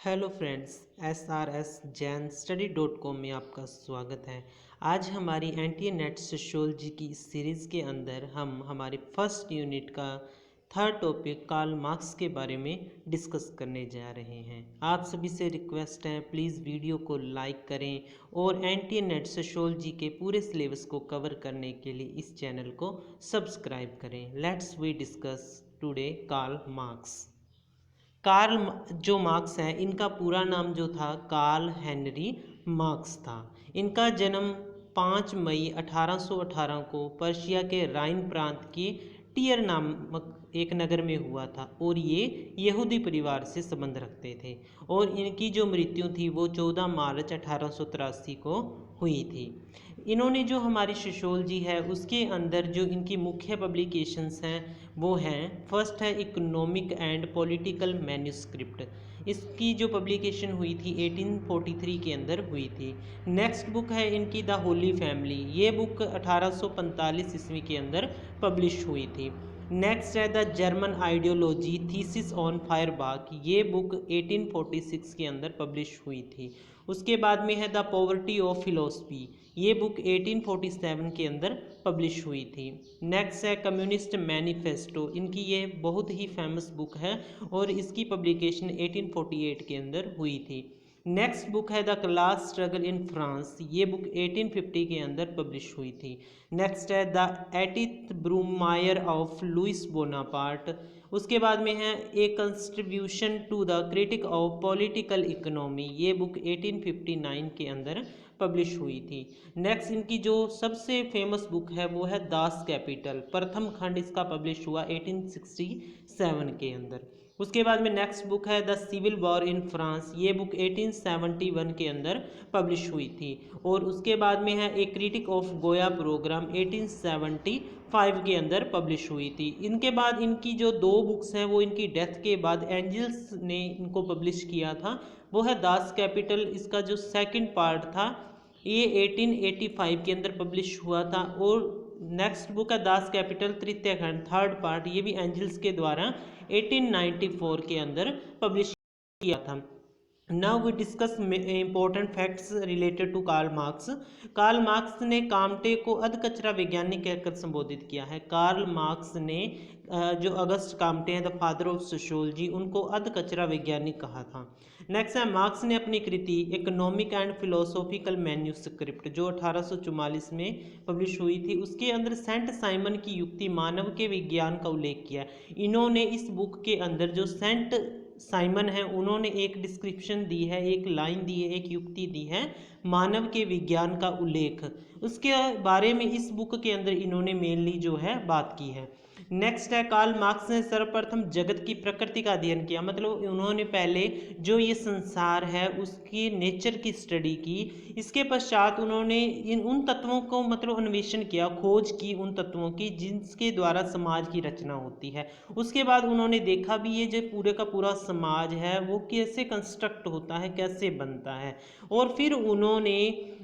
Hello friends, SRS Jain स्टडी.com में आपका स्वागत है। आज हमारी एंटी नेट सोशियोलॉजी की इस सीरीज़ के अंदर हम हमारे फर्स्ट यूनिट का थर्ड टॉपिक कार्ल मार्क्स के बारे में डिस्कस करने जा रहे हैं। आप सभी से रिक्वेस्ट है, प्लीज़ वीडियो को लाइक करें और एंटी नेट सोशियोलॉजी के पूरे सिलेबस को कवर करने के लिए इस चैनल को सब्सक्राइब करें। Let's we discuss today Karl Marx. Karl जो मार्क्स हैं, इनका पूरा नाम जो था कार्ल हेनरी मार्क्स था। इनका जन्म 5 मई 1818 को पर्शिया के राइन प्रांत के टियर नामक एक नगर में हुआ था और ये यहूदी परिवार से संबंध रखते थे। और इनकी जो मृत्यु थी वो 14 मार्च 1883 को हुई थी। इन्होंने जो हमारी सोशियोलॉजी है उसके अंदर जो इनकी मुख्य पब्लिकेशंस हैं वो हैं, फर्स्ट है इकोनॉमिक एंड पॉलिटिकल मैन्यूस्क्रिप्ट। इसकी जो पब्लिकेशन हुई थी 1843 के अंदर हुई थी। नेक्स्ट बुक है इनकी द होली फैमिली। ये बुक 1845 ईस्वी के अंदर पब्लिश हुई थी। नेक्स्ट है the German ideology thesis on Feuerbach. ये बुक 1846 के अंदर पब्लिश हुई थी। उसके बाद में है द पॉवर्टी ऑफ फिलोसफी। ये बुक 1847 के अंदर पब्लिश हुई थी। नेक्स्ट है कम्युनिस्ट मैनिफेस्टो। इनकी ये बहुत ही फेमस बुक है और इसकी पब्लिकेशन 1848 के अंदर हुई थी। नेक्स्ट बुक है the class struggle in France. ये बुक 1850 के अंदर पब्लिश हुई थी। नेक्स्ट है द एटिथ ब्रूमायर ऑफ लुइस बोनापार्ट। उसके बाद में है a contribution to the critique of political economy. ये बुक 1859 के अंदर पब्लिश हुई थी। नेक्स्ट इनकी जो सबसे फेमस बुक है वो है दास कैपिटल। प्रथम खंड इसका पब्लिश हुआ 1867 के अंदर। उसके बाद में नेक्स्ट बुक है the civil war in France. ये बुक 1871 के अंदर पब्लिश हुई थी। और उसके बाद में है ए क्रिटिक ऑफ गोया प्रोग्राम 1875 के अंदर पब्लिश हुई थी। इनके बाद इनकी जो दो बुक्स हैं वो इनकी डेथ के बाद एंजल्स ने इनको पब्लिश किया था। वो है दास कैपिटल। इसका जो सेकंड पार्ट था ये 1885 के अंदर पब्लिश हुआ था। और नेक्स्ट बुक है दास कैपिटल तृतीय खंड थर्ड पार्ट। ये भी एंजल्स के द्वारा 1894 के अंदर पब्लिश किया था। Now we discuss important facts related to Karl Marx. Karl Marx ने काम्टे को अधकचरा वैज्ञानिक कहकर संबोधित किया है। कार्ल मार्क्स ने जो अगस्त काम्टे हैं द फादर ऑफ सोशियोलॉजी, उनको अधकचरा वैज्ञानिक कहा था। नेक्स्ट है मार्क्स ने अपनी कृति इकोनॉमिक एंड फिलोसॉफिकल मैन्यूस्क्रिप्ट जो 1844 में पब्लिश हुई थी, उसके अंदर सेंट साइमन की युक्ति मानव के विज्ञान का उल्लेख किया। इन्होंने इस बुक के अंदर जो सेंट साइमन है उन्होंने एक डिस्क्रिप्शन दी है, एक लाइन दी है, एक युक्ति दी है मानव के विज्ञान का उल्लेख। उसके बारे में इस बुक के अंदर इन्होंने मेनली जो है बात की है। नेक्स्ट है कार्ल मार्क्स ने सर्वप्रथम जगत की प्रकृति का अध्ययन किया। मतलब उन्होंने पहले जो ये संसार है उसकी नेचर की स्टडी की। इसके पश्चात उन्होंने उन तत्वों को मतलब अन्वेषण किया, खोज की उन तत्वों की जिनके द्वारा समाज की रचना होती है। उसके बाद उन्होंने देखा भी ये जो पूरे का पूरा समाज है वो कैसे कंस्ट्रक्ट होता है, कैसे बनता है। और फिर उन्होंने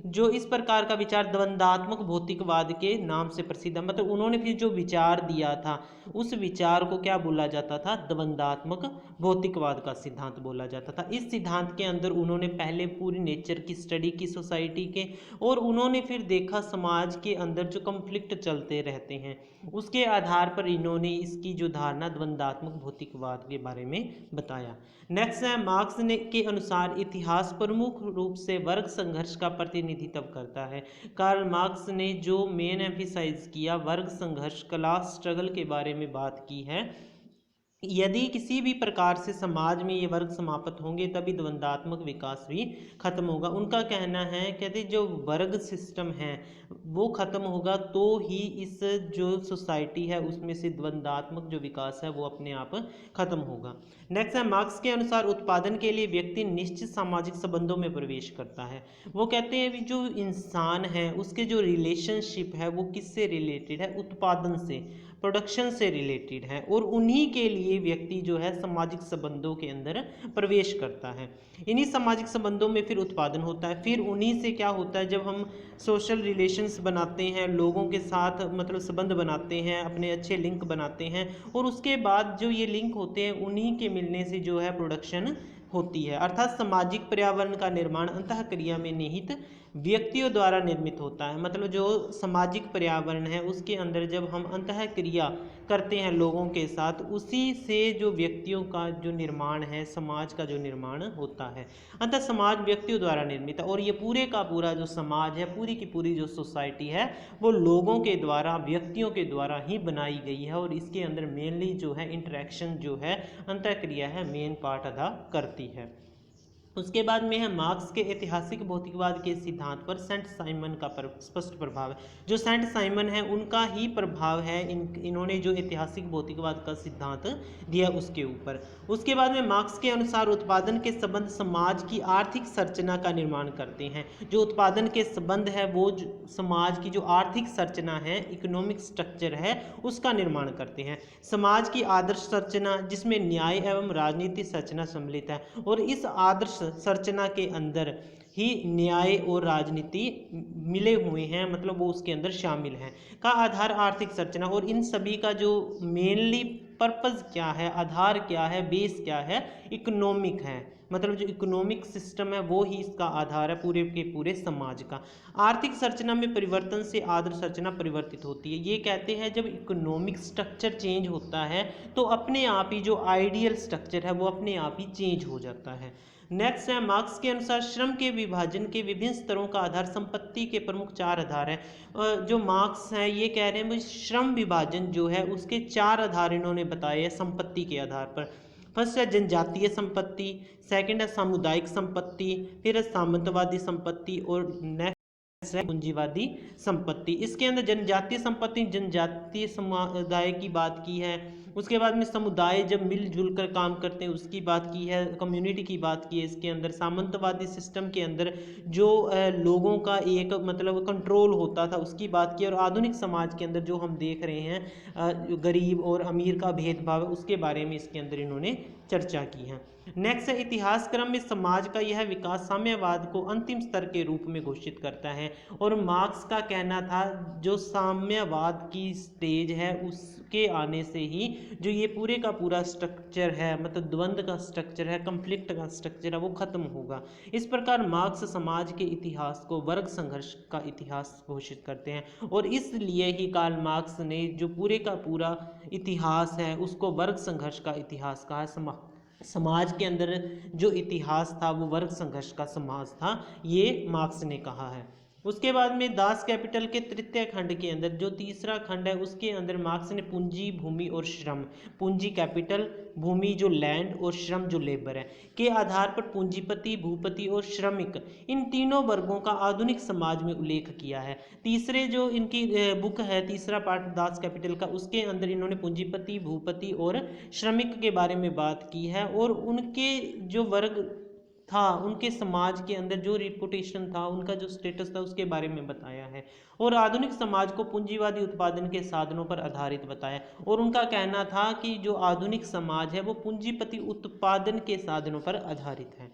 जो इस प्रकार का विचार द्वंद्वात्मक भौतिकवाद के नाम से प्रसिद्ध है। मतलब उन्होंने फिर जो विचार दिया था उस विचार को क्या बोला जाता था, द्वंद्वात्मक भौतिकवाद का सिद्धांत बोला जाता था। इस सिद्धांत के अंदर उन्होंने पहले पूरी नेचर की स्टडी की सोसाइटी के, और उन्होंने फिर देखा समाज के अंदर जो कॉन्फ्लिक्ट चलते रहते हैं, उसके आधार पर इन्होंने इसकी जो धारणा द्वंद्वात्मक भौतिकवाद के बारे में बताया। नेक्स्ट है मार्क्स ने के अनुसार इतिहास प्रमुख रूप से वर्ग संघर्ष का प्रतिनिधित्व करता है। कार्ल मार्क्स ने जो मेन एम्फिसाइज किया वर्ग संघर्ष, क्लास स्ट्रगल के बारे में बात की है। यदि किसी भी प्रकार से समाज में ये वर्ग समाप्त होंगे तभी द्वंद्वात्मक विकास भी खत्म होगा। उनका कहना है, कहते जो वर्ग सिस्टम है वो खत्म होगा तो ही इस जो सोसाइटी है उसमें से द्वंद्वात्मक जो विकास है वो अपने आप खत्म होगा। नेक्स्ट है मार्क्स के अनुसार उत्पादन के लिए व्यक्ति निश्चित सामाजिक संबंधों में प्रवेश करता है। वो कहते हैं जो इंसान है उसके जो रिलेशनशिप है वो किससे रिलेटेड है, उत्पादन से, प्रोडक्शन से रिलेटेड है। और उन्हीं के लिए व्यक्ति जो है सामाजिक संबंधों के अंदर प्रवेश करता है। इन्हीं सामाजिक संबंधों में फिर उत्पादन होता है। फिर उन्हीं से क्या होता है, जब हम सोशल रिलेशंस बनाते हैं, लोगों के साथ मतलब संबंध बनाते हैं, अपने अच्छे लिंक बनाते हैं, और उसके बाद जो ये लिंक होते हैं उन्हीं के मिलने से जो है प्रोडक्शन होती है। अर्थात सामाजिक पर्यावरण का निर्माण अंतःक्रिया में निहित व्यक्तियों द्वारा निर्मित होता है। मतलब जो सामाजिक पर्यावरण है उसके अंदर जब हम अंतःक्रिया करते हैं लोगों के साथ, उसी से जो व्यक्तियों का जो निर्माण है, समाज का जो निर्माण होता है। अतः समाज व्यक्तियों द्वारा निर्मित है और ये पूरे का पूरा जो समाज है, पूरी की पूरी जो सोसाइटी है वो लोगों के द्वारा, व्यक्तियों के द्वारा ही बनाई गई है और इसके अंदर मेनली जो है इंटरेक्शन जो है, अंतःक्रिया है, मेन पार्ट अदा करती है। उसके बाद में है मार्क्स के ऐतिहासिक भौतिकवाद के सिद्धांत पर सेंट साइमन का स्पष्ट प्रभाव है। जो सेंट साइमन है उनका ही प्रभाव है इन्होंने जो ऐतिहासिक भौतिकवाद का सिद्धांत दिया उसके ऊपर। उसके बाद में मार्क्स के अनुसार उत्पादन के संबंध समाज की आर्थिक संरचना का निर्माण करते हैं। जो उत्पादन के संबंध है वो समाज की जो आर्थिक संरचना है, इकोनॉमिक स्ट्रक्चर है, उसका निर्माण करते हैं। समाज की आदर्श संरचना जिसमें न्याय एवं राजनीतिक संरचना सम्मिलित है और इस आदर्श संरचना के अंदर ही न्याय और राजनीति मिले हुए हैं, मतलब वो उसके अंदर शामिल हैं। का आधार आर्थिक संरचना, और इन सभी का जो मेनली पर्पस क्या है, आधार क्या है, बेस क्या है, इकोनॉमिक है। मतलब जो इकोनॉमिक सिस्टम है वो ही इसका आधार है पूरे के पूरे समाज का। आर्थिक संरचना में परिवर्तन से आदर्श संरचना परिवर्तित होती है। ये कहते हैं जब इकोनॉमिक स्ट्रक्चर चेंज होता है तो अपने आप ही जो आइडियल स्ट्रक्चर है वो अपने आप ही चेंज हो जाता है। नेक्स्ट है मार्क्स के अनुसार श्रम के विभाजन के विभिन्न स्तरों का आधार संपत्ति के प्रमुख 4 आधार है। जो मार्क्स है ये कह रहे हैं श्रम विभाजन जो है उसके 4 आधार इन्होंने बताए हैं संपत्ति के आधार पर। फर्स्ट है जनजातीय संपत्ति, सेकंड है सामुदायिक संपत्ति, फिर है सामंतवादी संपत्ति और नेक्स्ट है पूंजीवादी संपत्ति। इसके अंदर जनजातीय संपत्ति जनजातीय समुदाय की बात की है। उसके बाद में समुदाय जब मिलजुल कर काम करते हैं उसकी बात की है, कम्युनिटी की बात की है। इसके अंदर सामंतवादी सिस्टम के अंदर जो लोगों का एक मतलब कंट्रोल होता था उसकी बात की, और आधुनिक समाज के अंदर जो हम देख रहे हैं गरीब और अमीर का भेदभाव उसके बारे में इसके अंदर इन्होंने चर्चा की है। नेक्स्ट है इतिहास क्रम में समाज का यह विकास साम्यवाद को अंतिम स्तर के रूप में घोषित करता है। और मार्क्स का कहना था जो साम्यवाद की स्टेज है उसके आने से ही जो ये पूरे का पूरा स्ट्रक्चर है, मतलब द्वंद्व का स्ट्रक्चर है, कंफ्लिक्ट का स्ट्रक्चर है, वो खत्म होगा। इस प्रकार मार्क्स समाज के इतिहास को वर्ग संघर्ष का इतिहास घोषित करते हैं और इसलिए ही कार्ल मार्क्स ने जो पूरे का पूरा इतिहास है उसको वर्ग संघर्ष का इतिहास कहा है। समाज के अंदर जो इतिहास था वो वर्ग संघर्ष का समाज था, ये मार्क्स ने कहा है। उसके बाद में दास कैपिटल के तृतीय खंड के अंदर जो तीसरा खंड है उसके अंदर मार्क्स ने पूंजी, भूमि और श्रम, पूंजी कैपिटल, भूमि जो लैंड और श्रम जो लेबर है के आधार पर पूंजीपति, भूपति और श्रमिक इन तीनों वर्गों का आधुनिक समाज में उल्लेख किया है। तीसरे जो इनकी बुक है, तीसरा पार्ट दास कैपिटल का, उसके अंदर इन्होंने पूंजीपति, भूपति और श्रमिक के बारे में बात की है और उनके जो वर्ग था, उनके समाज के अंदर जो रिपुटेशन था, उनका जो स्टेटस था उसके बारे में बताया है। और आधुनिक समाज को पूंजीवादी उत्पादन के साधनों पर आधारित बताया और उनका कहना था कि जो आधुनिक समाज है वो पूंजीपति उत्पादन के साधनों पर आधारित है।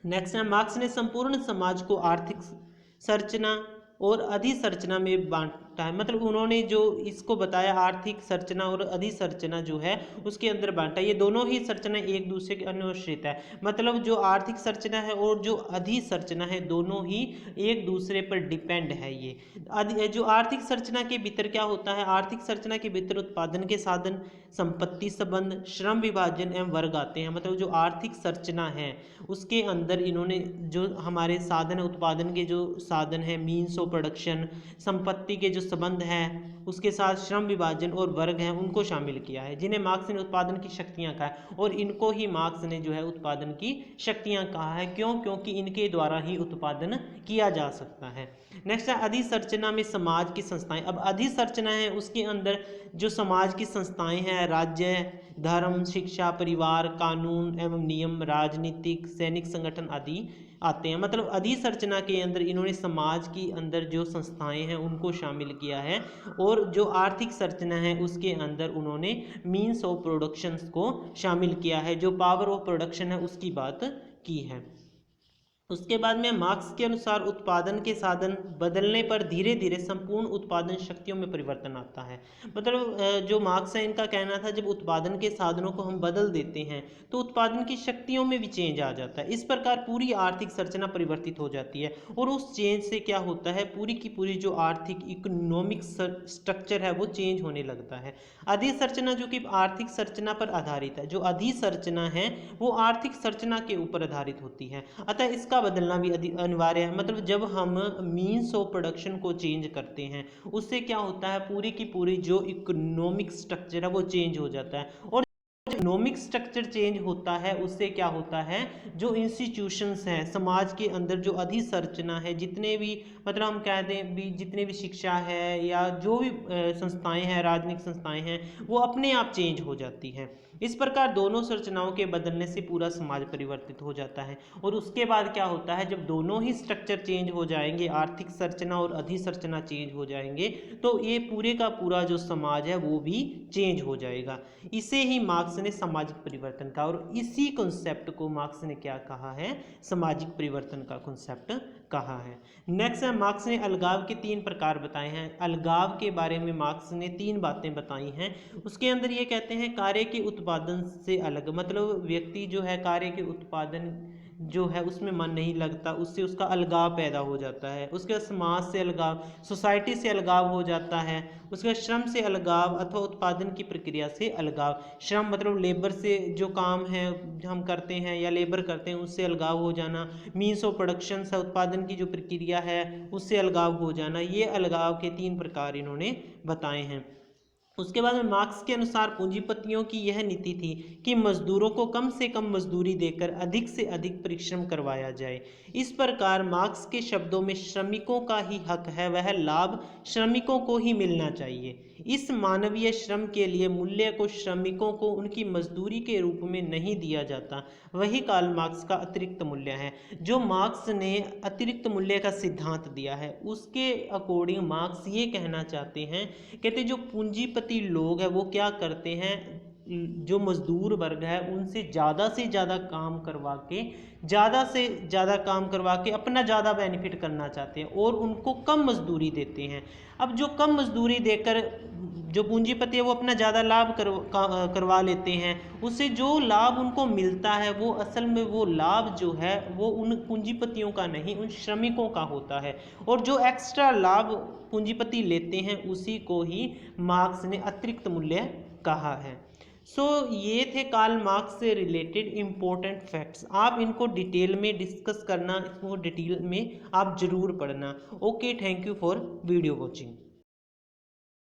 नेक्स्ट है मार्क्स ने संपूर्ण समाज को आर्थिक संरचना और अधिसंरचना में बांटा है। मतलब उन्होंने जो इसको बताया आर्थिक संरचना और अधिसंरचना जो है उसके अंदर बांटा। ये दोनों ही संरचना एक दूसरे के अनुश्रित है। मतलब जो आर्थिक संरचना है और जो अधिसंरचना है दोनों ही एक दूसरे पर डिपेंड है। ये जो आर्थिक संरचना के भीतर क्या होता है, आर्थिक संरचना के भीतर उत्पादन के साधन, संपत्ति संबंध, श्रम विभाजन एवं वर्ग आते हैं। मतलब जो आर्थिक संरचना है उसके अंदर इन्होंने जो हमारे साधन उत्पादन के जो साधन है, मीन्स ऑफ प्रोडक्शन, संपत्ति के जो संबंध है, उसके साथ श्रम विभाजन और वर्ग हैं उनको शामिल किया है, जिन्हें मार्क्स ने उत्पादन की शक्तियां कहा है। और इनको ही मार्क्स ने जो है उत्पादन की शक्तियां कहा है। क्यों? क्योंकि इनके द्वारा ही उत्पादन किया जा सकता है। नेक्स्ट है अधिसंरचना में समाज की संस्थाएं। अब अधिसंरचना है उसके अंदर जो समाज की संस्थाएं हैं, राज्य, धर्म, शिक्षा, परिवार, कानून एवं नियम, राजनीतिक, सैनिक संगठन आदि आते हैं। मतलब अधिसंरचना के अंदर इन्होंने समाज की अंदर जो संस्थाएं हैं उनको शामिल किया है और जो आर्थिक संरचना है उसके अंदर उन्होंने मीन्स ऑफ प्रोडक्शन को शामिल किया है, जो पावर ऑफ प्रोडक्शन है उसकी बात की है। उसके बाद में मार्क्स के अनुसार उत्पादन के साधन बदलने पर धीरे धीरे संपूर्ण उत्पादन शक्तियों में परिवर्तन आता है। मतलब जो मार्क्स है इनका कहना था जब उत्पादन के साधनों को हम बदल देते हैं तो उत्पादन की शक्तियों में भी चेंज आ जाता है। इस प्रकार पूरी आर्थिक संरचना परिवर्तित हो जाती है और उस चेंज से क्या होता है, पूरी की पूरी जो आर्थिक इकोनॉमिक स्ट्रक्चर है वो चेंज होने लगता है। अधिसंरचना जो कि आर्थिक संरचना पर आधारित है, जो अधिसंरचना है वो आर्थिक संरचना के ऊपर आधारित होती है, अतः इसका बदलना भी अनिवार्य है। मतलब जब हम मीन्स ऑफ प्रोडक्शन को चेंज करते हैं उससे क्या होता है, पूरी की पूरी जो इकोनॉमिक स्ट्रक्चर है वो चेंज हो जाता है। और इकोनॉमिक स्ट्रक्चर चेंज होता है उससे क्या होता है, जो इंस्टीट्यूशंस हैं समाज के अंदर, जो अधिसंरचना है, जितने भी मतलब हम कह दें भी जितने भी शिक्षा है या जो भी संस्थाएं हैं, राजनीतिक संस्थाएं हैं, वो अपने आप चेंज हो जाती हैं। इस प्रकार दोनों संरचनाओं के बदलने से पूरा समाज परिवर्तित हो जाता है। और उसके बाद क्या होता है, जब दोनों ही स्ट्रक्चर चेंज हो जाएंगे, आर्थिक संरचना और अधिसंरचना चेंज हो जाएंगे, तो ये पूरे का पूरा जो समाज है वो भी चेंज हो जाएगा। इसे ही मार्क्स ने सामाजिक परिवर्तन कहा और इसी कॉन्सेप्ट को मार्क्स ने क्या कहा है, सामाजिक परिवर्तन का कॉन्सेप्ट कहा है। नेक्स्ट है, मार्क्स ने अलगाव के 3 प्रकार बताए हैं। अलगाव के बारे में मार्क्स ने 3 बातें बताई हैं। उसके अंदर ये कहते हैं कार्य के उत्पादन से अलग, मतलब व्यक्ति जो है कार्य के उत्पादन जो है उसमें मन नहीं लगता, उससे उसका अलगाव पैदा हो जाता है। उसके बाद समाज से अलगाव, सोसाइटी से अलगाव हो जाता है। उसके बाद श्रम से अलगाव अथवा उत्पादन की प्रक्रिया से अलगाव, श्रम मतलब लेबर से जो काम है हम करते हैं या लेबर करते हैं उससे अलगाव हो जाना, मीन्स ऑफ प्रोडक्शन से उत्पादन की जो प्रक्रिया है उससे अलगाव हो जाना। ये अलगाव के 3 प्रकार इन्होंने बताए हैं। उसके बाद में मार्क्स के अनुसार पूंजीपतियों की यह नीति थी कि मजदूरों को कम से कम मजदूरी देकर अधिक से अधिक परिश्रम करवाया जाए। इस प्रकार मार्क्स के शब्दों में श्रमिकों का ही हक है, वह लाभ श्रमिकों को ही मिलना चाहिए। इस मानवीय श्रम के लिए मूल्य को श्रमिकों को उनकी मजदूरी के रूप में नहीं दिया जाता, वही कार्ल मार्क्स का अतिरिक्त मूल्य है। जो मार्क्स ने अतिरिक्त मूल्य का सिद्धांत दिया है उसके अकॉर्डिंग मार्क्स ये कहना चाहते हैं, कहते जो पूंजीपति लोग हैं वो क्या करते हैं, जो मजदूर वर्ग है उनसे से ज़्यादा काम करवा के, ज़्यादा से ज़्यादा काम करवा के अपना ज़्यादा बेनिफिट करना चाहते हैं और उनको कम मजदूरी देते हैं। अब जो कम मजदूरी देकर जो पूंजीपति है वो अपना ज़्यादा लाभ करवा लेते हैं, उससे जो लाभ उनको मिलता है वो असल में वो लाभ जो है वो उन पूंजीपतियों का नहीं, उन श्रमिकों का होता है। और जो एक्स्ट्रा लाभ पूंजीपति लेते हैं उसी को ही मार्क्स ने अतिरिक्त मूल्य कहा है। ये थे कार्ल मार्क्स से रिलेटेड इम्पोर्टेंट फैक्ट्स। आप इनको डिटेल में डिस्कस करना, इसको डिटेल में आप जरूर पढ़ना। Okay, thank you for video watching.